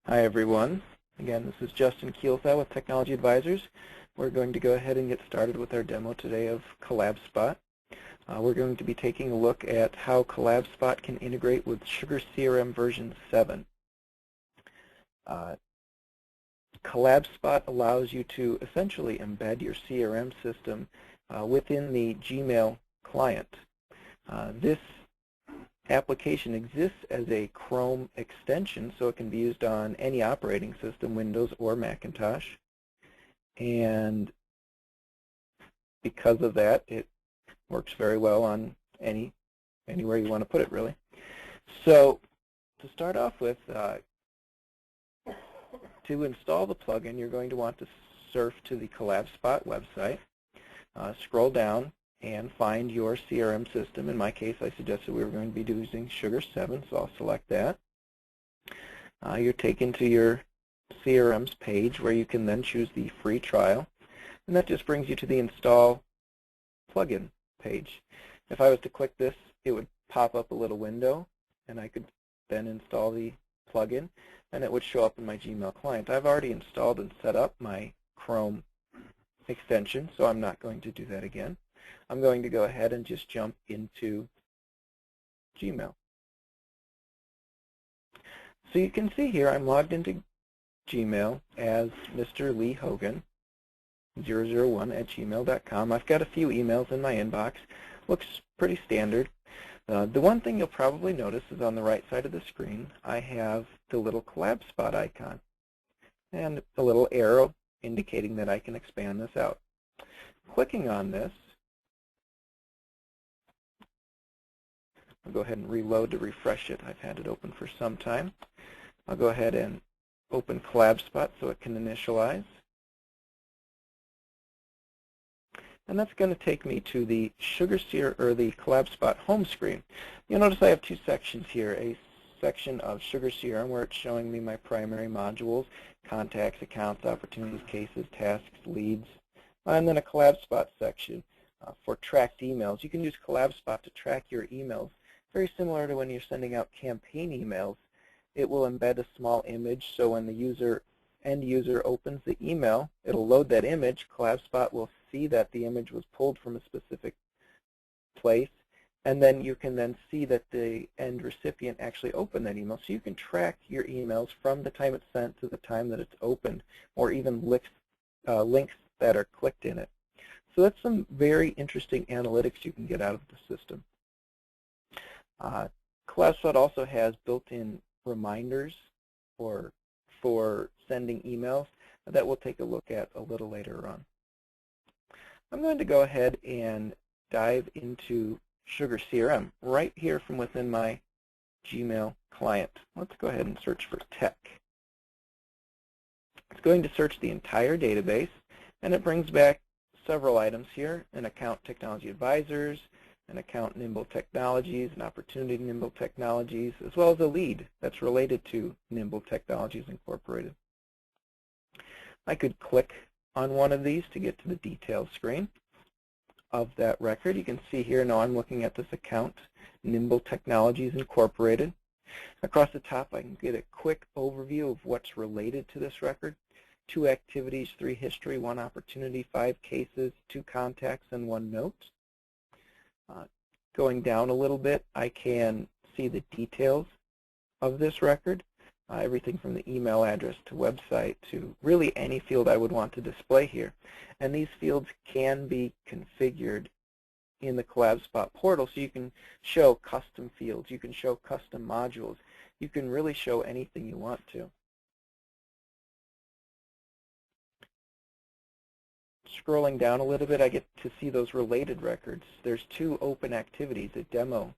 Hi everyone. Again, this is Justin Kielthau with Technology Advisors. We're going to go ahead and get started with our demo today of CollabSpot. We're going to be taking a look at how CollabSpot can integrate with Sugar CRM version 7. CollabSpot allows you to essentially embed your CRM system within the Gmail client. This application exists as a Chrome extension, so it can be used on any operating system, Windows or Macintosh. And because of that, it works very well on anywhere you want to put it, really. So to start off with, to install the plugin, you're going to want to surf to the CollabSpot website, scroll down, and find your CRM system. In my case, I suggested we were going to be using Sugar 7, so I'll select that. You're taken to your CRM's page where you can then choose the free trial, and that just brings you to the Install Plugin page. If I was to click this, it would pop up a little window, and I could then install the plugin, and it would show up in my Gmail client. I've already installed and set up my Chrome extension, so I'm not going to do that again. I'm going to go ahead and just jump into Gmail. So you can see here I'm logged into Gmail as Mr. Lee Hogan 001 at gmail.com. I've got a few emails in my inbox. Looks pretty standard. The one thing you'll probably notice is on the right side of the screen I have the little CollabSpot icon and a little arrow indicating that I can expand this out. Clicking on this, I'll go ahead and reload to refresh it. I've had it open for some time. I'll go ahead and open CollabSpot so it can initialize. And that's going to take me to the the CollabSpot home screen. You'll notice I have two sections here, a section of Sugar CRM where it's showing me my primary modules, contacts, accounts, opportunities, cases, tasks, leads, and then a CollabSpot section for tracked emails. You can use CollabSpot to track your emails. Very similar to when you're sending out campaign emails. It will embed a small image, so when the end user opens the email, it'll load that image. CollabSpot will see that the image was pulled from a specific place, and then you can then see that the end recipient actually opened that email. So you can track your emails from the time it's sent to the time that it's opened, or even links that are clicked in it. So that's some very interesting analytics you can get out of the system. CollabSpot also has built-in reminders for sending emails that we'll take a look at a little later on. I'm going to go ahead and dive into Sugar CRM right here from within my Gmail client. Let's go ahead and search for tech. It's going to search the entire database, and it brings back several items here: an account Technology Advisors, an account Nimble Technologies, an opportunity Nimble Technologies, as well as a lead that's related to Nimble Technologies Incorporated. I could click on one of these to get to the details screen of that record. You can see here now I'm looking at this account, Nimble Technologies Incorporated. Across the top I can get a quick overview of what's related to this record: 2 activities, 3 history, 1 opportunity, 5 cases, 2 contacts, and 1 note. Going down a little bit, I can see the details of this record, everything from the email address to website to really any field I would want to display here. And these fields can be configured in the CollabSpot portal, so you can show custom fields, you can show custom modules, you can really show anything you want to. Scrolling down a little bit, I get to see those related records. There's 2 open activities, a demo,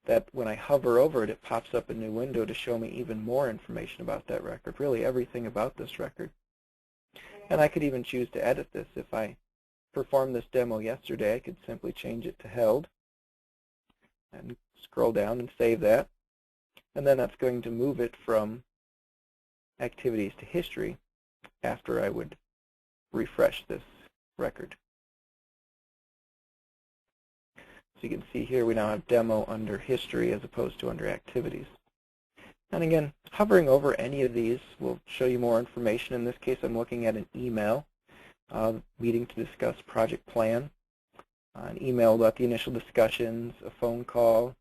that when I hover over it, it pops up a new window to show me even more information about that record, really everything about this record. And I could even choose to edit this. If I performed this demo yesterday, I could simply change it to held and scroll down and save that. And then that's going to move it from activities to history after I would refresh this record. So you can see here we now have demo under history as opposed to under activities. And again, hovering over any of these will show you more information. In this case, I'm looking at an email, meeting to discuss project plan, an email about the initial discussions, a phone call.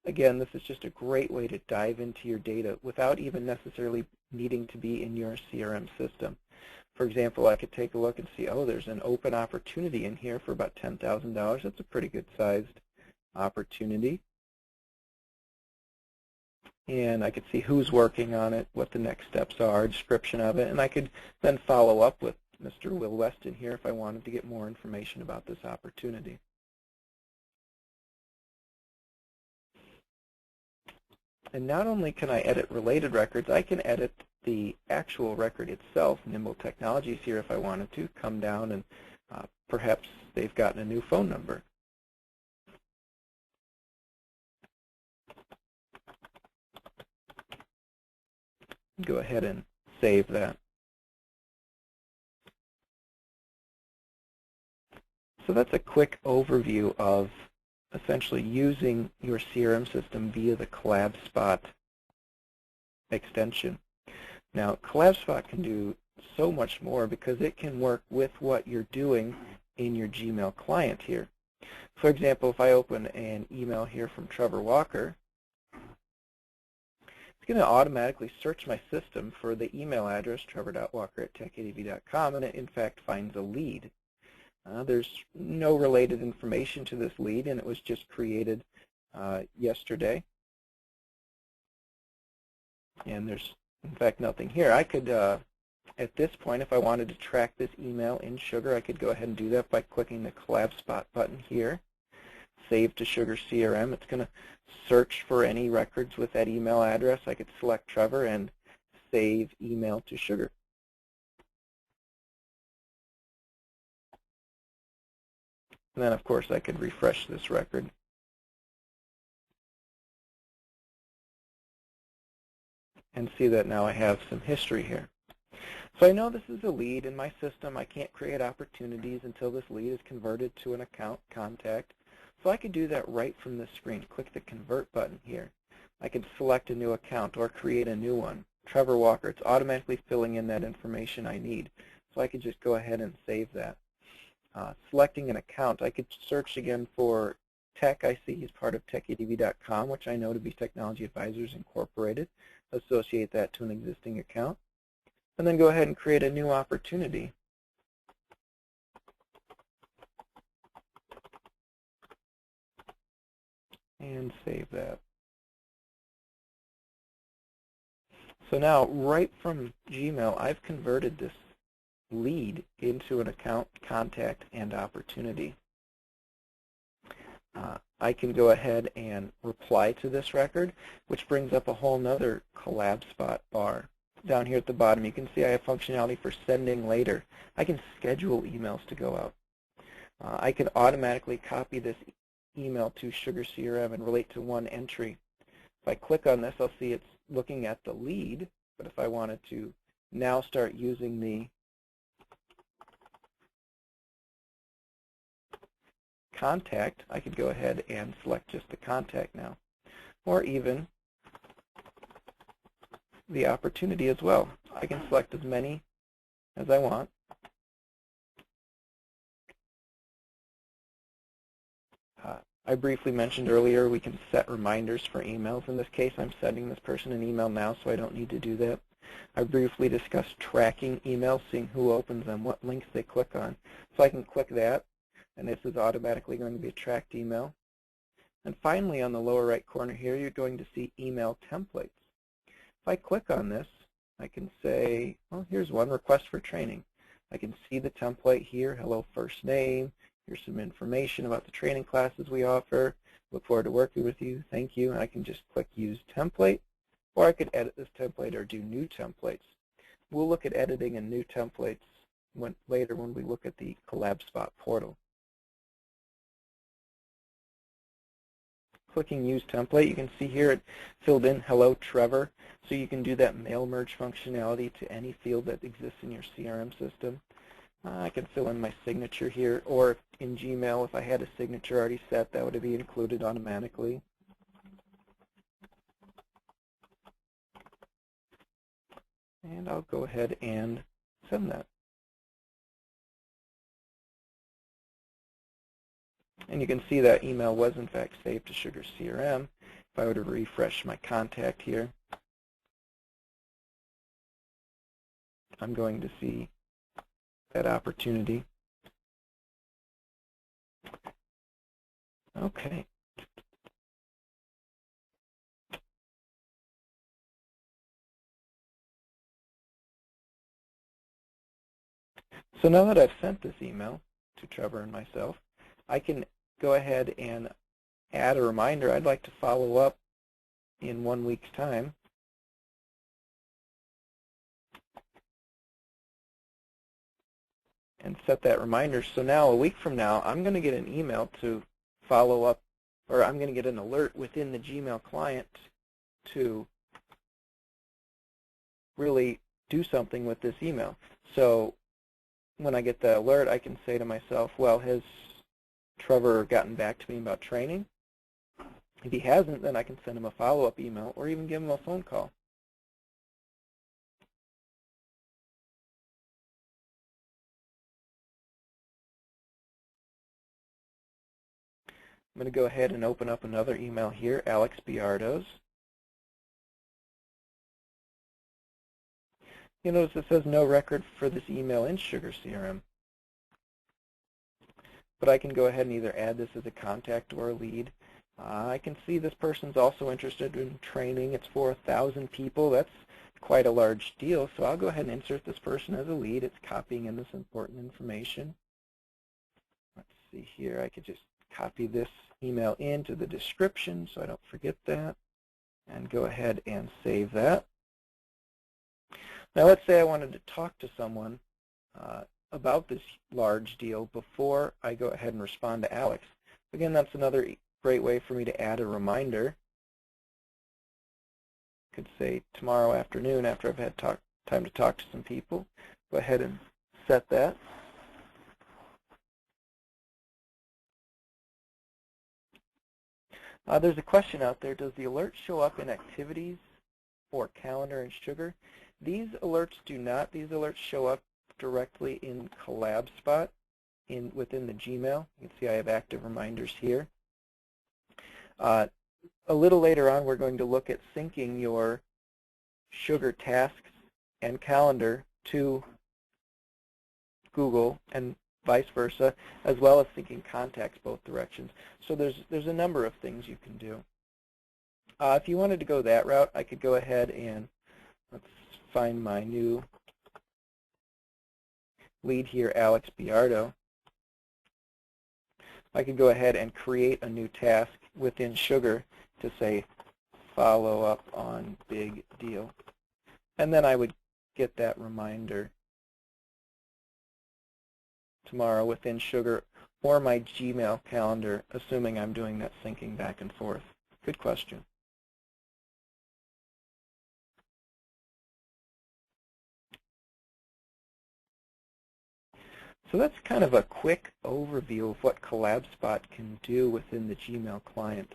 Again, this is just a great way to dive into your data without even necessarily needing to be in your CRM system. For example, I could take a look and see, oh, there's an open opportunity in here for about $10,000. That's a pretty good sized opportunity. And I could see who's working on it, what the next steps are, description of it, and I could then follow up with Mr. Will Weston here if I wanted to get more information about this opportunity. And not only can I edit related records, I can edit the actual record itself. Nimble Technologies here, if I wanted to, come down and perhaps they've gotten a new phone number. Go ahead and save that. So that's a quick overview of essentially using your CRM system via the CollabSpot extension. Now, CollabSpot can do so much more because it can work with what you're doing in your Gmail client here. For example, if I open an email here from Trevor Walker, it's going to automatically search my system for the email address, trevor.walker@techadv.com, and it in fact finds a lead. There's no related information to this lead, and it was just created yesterday. And there's, in fact, nothing here. I could, at this point, if I wanted to track this email in Sugar, I could go ahead and do that by clicking the CollabSpot button here. Save to Sugar CRM. It's going to search for any records with that email address. I could select Trevor and save email to Sugar. And then, of course, I could refresh this record. And see that now I have some history here. So I know this is a lead in my system. I can't create opportunities until this lead is converted to an account contact. So I could do that right from this screen. Click the Convert button here. I can select a new account or create a new one. Trevor Walker, it's automatically filling in that information I need. So I could just go ahead and save that. Selecting an account, I could search again for Tech. I see he's part of techadv.com, which I know to be Technology Advisors Incorporated. Associate that to an existing account. And then go ahead and create a new opportunity. And save that. So now, right from Gmail, I've converted this lead into an account, contact, and opportunity. I can go ahead and reply to this record, which brings up a whole nother CollabSpot bar. Down here at the bottom, you can see I have functionality for sending later. I can schedule emails to go out. I can automatically copy this email to Sugar CRM and relate to one entry. If I click on this, I'll see it's looking at the lead, but if I wanted to now start using the contact, I could go ahead and select just the contact now, or even the opportunity as well. I can select as many as I want. I briefly mentioned earlier we can set reminders for emails. In this case, I'm sending this person an email now, so I don't need to do that. I briefly discussed tracking emails, seeing who opens them, what links they click on. So I can click that, and this is automatically going to be a tracked email. And finally, on the lower right corner here, you're going to see email templates. If I click on this, I can say, well, here's one, request for training. I can see the template here, hello, first name. Here's some information about the training classes we offer. Look forward to working with you. Thank you. And I can just click Use Template, or I could edit this template or do new templates. We'll look at editing and new templates later when we look at the CollabSpot portal. Clicking Use Template, you can see here it filled in Hello Trevor, so you can do that mail merge functionality to any field that exists in your CRM system. I can fill in my signature here, or in Gmail, if I had a signature already set, that would be included automatically. And I'll go ahead and send that. And you can see that email was in fact saved to Sugar CRM. If I were to refresh my contact here, I'm going to see that opportunity. Okay. So now that I've sent this email to Trevor and myself, I can go ahead and add a reminder. I'd like to follow up in 1 week's time. And set that reminder. So now a week from now, I'm going to get an email to follow up, or I'm going to get an alert within the Gmail client to really do something with this email. So when I get the alert, I can say to myself, well, has Trevor gotten back to me about training? If he hasn't, then I can send him a follow-up email or even give him a phone call. I'm going to go ahead and open up another email here, Alex Biardo's. You'll notice it says no record for this email in Sugar CRM. But I can go ahead and either add this as a contact or a lead. I can see this person's also interested in training. It's for 1,000 people. That's quite a large deal. So I'll go ahead and insert this person as a lead. It's copying in this important information. Let's see here. I could just copy this email into the description so I don't forget that. And go ahead and save that. Now let's say I wanted to talk to someone about this large deal before I go ahead and respond to Alex. Again, that's another great way for me to add a reminder. Could say tomorrow afternoon after I've had time to talk to some people. Go ahead and set that. There's a question out there. Does the alert show up in activities or calendar and Sugar? These alerts do not. These alerts show up directly in CollabSpot within the Gmail. You can see I have active reminders here. A little later on, we're going to look at syncing your Sugar tasks and calendar to Google and vice versa, as well as syncing contacts both directions. So there's a number of things you can do. If you wanted to go that route, I could go ahead and let's find my new lead here, Alex Biardo. I could go ahead and create a new task within Sugar to say follow up on big deal. And then I would get that reminder tomorrow within Sugar or my Gmail calendar, assuming I'm doing that syncing back and forth. Good question. So that's kind of a quick overview of what CollabSpot can do within the Gmail client.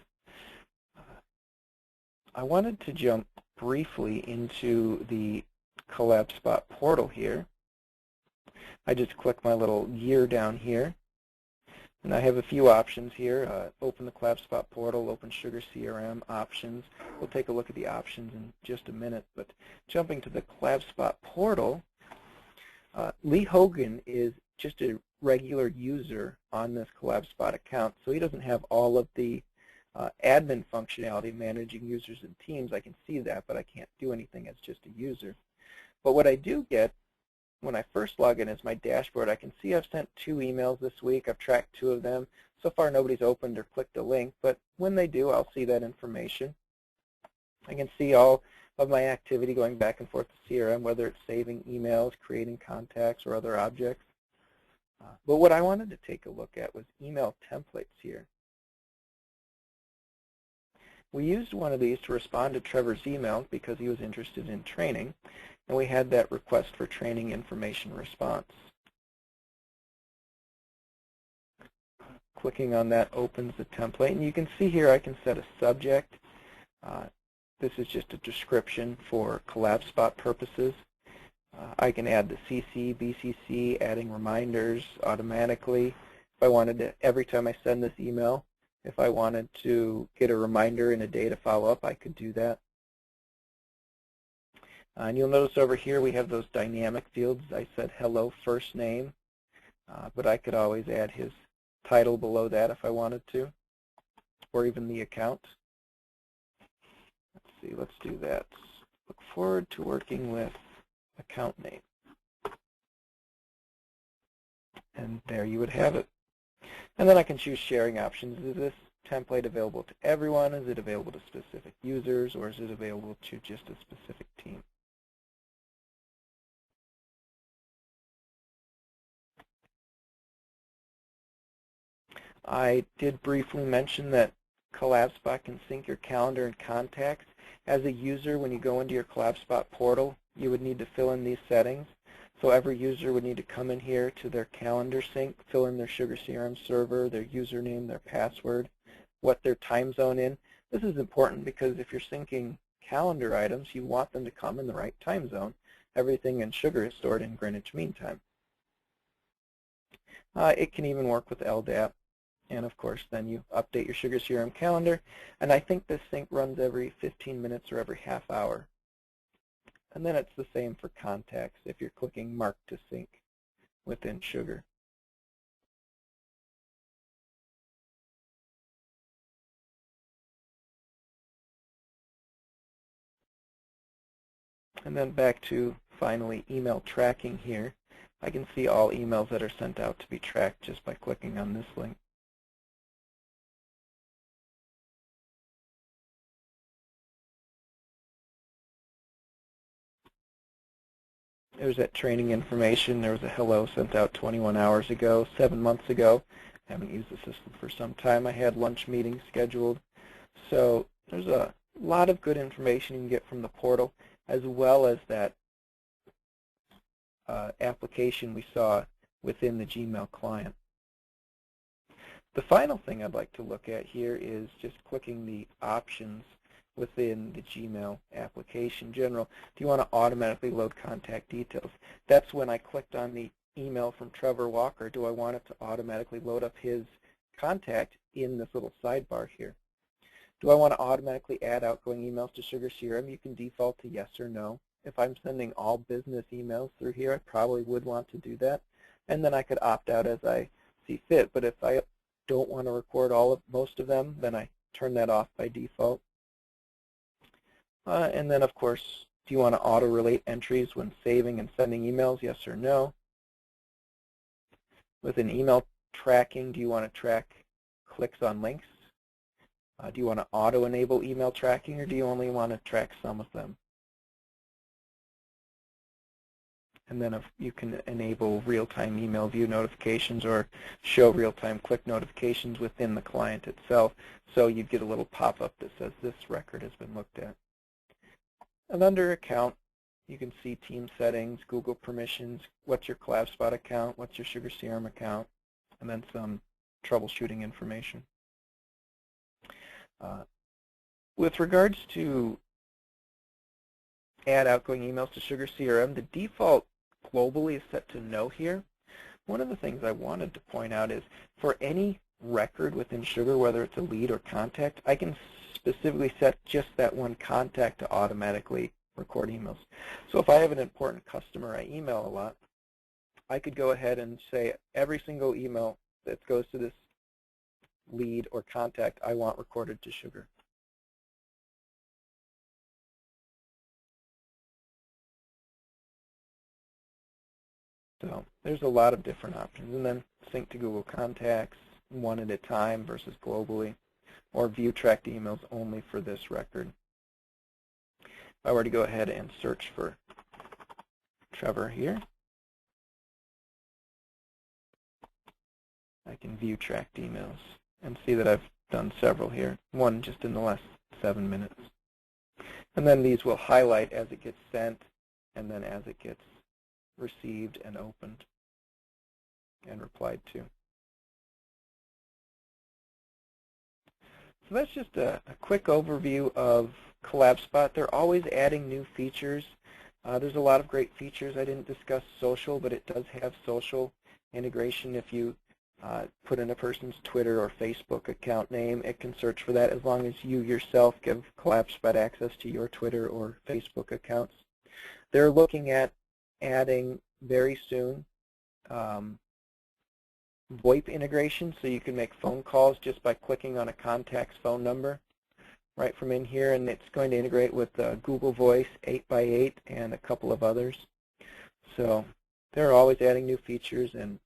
I wanted to jump briefly into the CollabSpot portal here. I just click my little gear down here, and I have a few options here. Open the CollabSpot portal, open Sugar CRM options. We'll take a look at the options in just a minute, but jumping to the CollabSpot portal, Lee Hogan is just a regular user on this CollabSpot account, so he doesn't have all of the admin functionality managing users and teams. I can see that, but I can't do anything as just a user. But what I do get when I first log in is my dashboard. I can see I've sent 2 emails this week. I've tracked 2 of them. So far nobody's opened or clicked a link, but when they do, I'll see that information. I can see all of my activity going back and forth to CRM, whether it's saving emails, creating contacts, or other objects. But what I wanted to take a look at was email templates here. We used one of these to respond to Trevor's email because he was interested in training, and we had that request for training information response. Clicking on that opens the template, and you can see here I can set a subject. This is just a description for CollabSpot purposes. I can add the CC, BCC, adding reminders automatically. If I wanted to, every time I send this email, if I wanted to get a reminder in a day to follow up, I could do that. And you'll notice over here we have those dynamic fields. I said hello first name, but I could always add his title below that if I wanted to, or even the account. Let's see, let's do that. Look forward to working with account name. And there you would have it. And then I can choose sharing options. Is this template available to everyone? Is it available to specific users? Or is it available to just a specific team? I did briefly mention that CollabSpot can sync your calendar and contacts. As a user, when you go into your CollabSpot portal, you would need to fill in these settings. So every user would need to come in here to their calendar sync, fill in their Sugar CRM server, their username, their password, what their time zone in. This is important because if you're syncing calendar items, you want them to come in the right time zone. Everything in Sugar is stored in Greenwich Mean Time. It can even work with LDAP. And of course, then you update your Sugar CRM calendar. And I think this sync runs every 15 minutes or every half hour. And then it's the same for contacts if you're clicking Mark to Sync within Sugar. And then back to, finally, email tracking here. I can see all emails that are sent out to be tracked just by clicking on this link. There's that training information. There was a hello sent out 21 hours ago, 7 months ago. I haven't used the system for some time. I had lunch meetings scheduled. So there's a lot of good information you can get from the portal, as well as that application we saw within the Gmail client. The final thing I'd like to look at here is just clicking the options within the Gmail application general. Do you want to automatically load contact details? That's when I clicked on the email from Trevor Walker. Do I want it to automatically load up his contact in this little sidebar here? Do I want to automatically add outgoing emails to Sugar CRM? You can default to yes or no. If I'm sending all business emails through here, I probably would want to do that. And then I could opt out as I see fit. But if I don't want to record most of them, then I turn that off by default. And then, of course, do you want to auto-relate entries when saving and sending emails, yes or no? Within email tracking, do you want to track clicks on links? Do you want to auto-enable email tracking, or do you only want to track some of them? And then if you can enable real-time email view notifications or show real-time click notifications within the client itself, so you'd get a little pop-up that says this record has been looked at. And under account, you can see team settings, Google permissions, what's your CollabSpot account, what's your Sugar CRM account, and then some troubleshooting information. With regards to add outgoing emails to Sugar CRM, the default globally is set to no here. One of the things I wanted to point out is for any record within Sugar, whether it's a lead or contact, I can specifically set just that one contact to automatically record emails. So if I have an important customer I email a lot, I could go ahead and say every single email that goes to this lead or contact I want recorded to Sugar. So there's a lot of different options. And then sync to Google Contacts one at a time versus globally, or view tracked emails only for this record. If I were to go ahead and search for Trevor here, I can view tracked emails and see that I've done several here, one just in the last 7 minutes. And then these will highlight as it gets sent and then as it gets received and opened and replied to. So that's just a quick overview of CollabSpot. They're always adding new features. There's a lot of great features. I didn't discuss social, but it does have social integration. If you put in a person's Twitter or Facebook account name, it can search for that as long as you yourself give CollabSpot access to your Twitter or Facebook accounts. They're looking at adding very soon VoIP integration, so you can make phone calls just by clicking on a contact's phone number right from in here, and it's going to integrate with Google Voice 8x8 and a couple of others. So they're always adding new features, and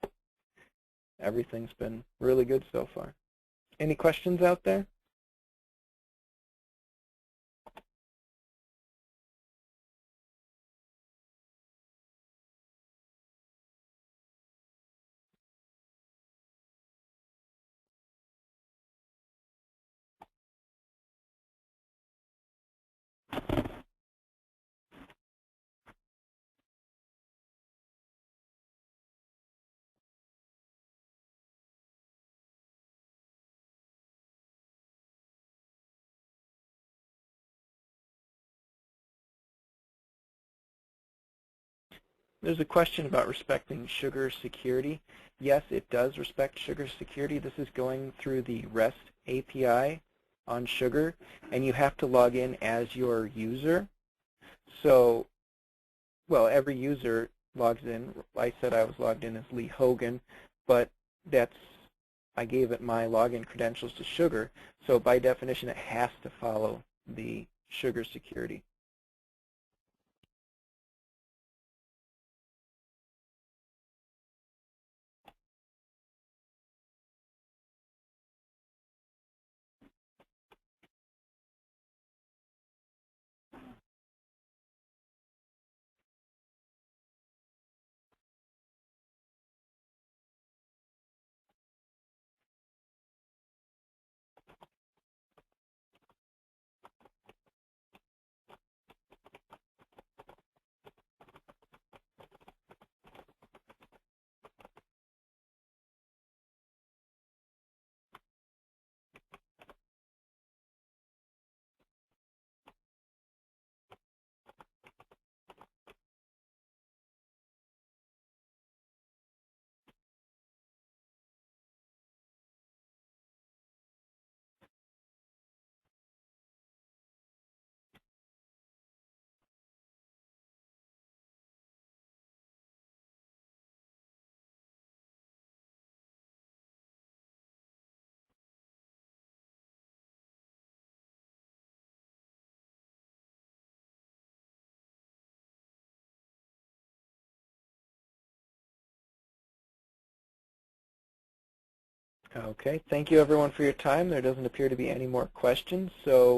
everything's been really good so far. Any questions out there? There's a question about respecting sugar security. Yes, it does respect sugar security. This is going through the REST API on Sugar, and you have to log in as your user. So, well, every user logs in. I said I was logged in as Lee Hogan, but I gave it my login credentials to Sugar, so by definition it has to follow the Sugar security. Okay, thank you everyone for your time. There doesn't appear to be any more questions, so